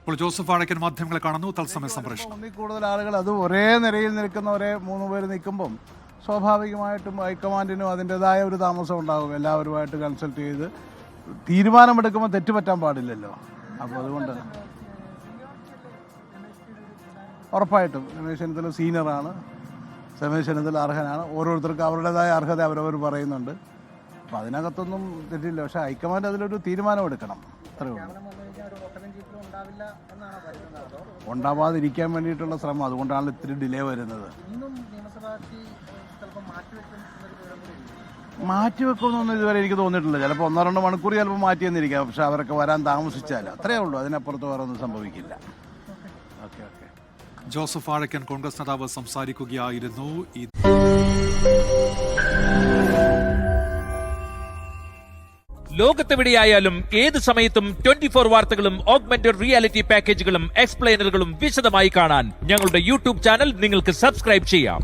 ഇപ്പോൾ ജോസഫ് വാഴക്കൻ മാധ്യമങ്ങളെ കാണുന്നു. തത്സമയ സംപ്രേഷണം. ഒന്നിൽ കൂടുതൽ ആളുകൾ അത് ഒരേ നിരയിൽ നിൽക്കുന്ന ഒരേ 3 പേര് നിൽക്കുമ്പം സ്വാഭാവികമായിട്ടും ഹൈക്കമാൻഡിനും അതിൻ്റെതായ ഒരു താമസം ഉണ്ടാകും. എല്ലാവരുമായിട്ട് കൺസൾട്ട് ചെയ്ത് തീരുമാനമെടുക്കുമ്പോൾ തെറ്റുപറ്റാൻ പാടില്ലല്ലോ. അപ്പോൾ അതുകൊണ്ട് ഉറപ്പായിട്ടും രമേശ് ചെന്നിത്തല സീനിയറാണ്, രമേശ് ചെന്നിത്തല അർഹനാണ്. ഓരോരുത്തർക്കും അവരുടേതായ അർഹത അവരവർ പറയുന്നുണ്ട്. അപ്പം അതിനകത്തൊന്നും തെറ്റില്ല. പക്ഷേ ഹൈക്കമാൻഡ് അതിലൊരു തീരുമാനമെടുക്കണം, അത്രയേ ഉള്ളൂ. ഉണ്ടാവാതിരിക്കാൻ വേണ്ടിയിട്ടുള്ള ശ്രമം, അതുകൊണ്ടാണ് ഇത്തിരി ഡിലേ വരുന്നത്. മാറ്റിവെക്കുമെന്നൊന്നും ഇതുവരെ എനിക്ക് തോന്നിയിട്ടില്ല. ചിലപ്പോൾ 1-2 മണിക്കൂർ ചിലപ്പോൾ മാറ്റിയെന്നിരിക്കാം. പക്ഷെ അവരൊക്കെ വരാൻ താമസിച്ചാൽ അത്രയേ ഉള്ളൂ, അതിനപ്പുറത്ത് വേറെ ഒന്നും സംഭവിക്കില്ല. ഓക്കെ. ജോസഫ് വാഴക്കൻ കോൺഗ്രസ് നേതാവ് സംസാരിക്കുകയായിരുന്നു. ലോകത്തെവിടെയായാലും ഏത് സമയത്തും 24 വാർത്തകളും ഓഗ്മെന്റഡ് റിയാലിറ്റി പാക്കേജുകളും എക്സ്പ്ലെയിനറുകളും വിശദമായി കാണാൻ ഞങ്ങളുടെ യൂട്യൂബ് ചാനൽ നിങ്ങൾക്ക് സബ്സ്ക്രൈബ് ചെയ്യാം.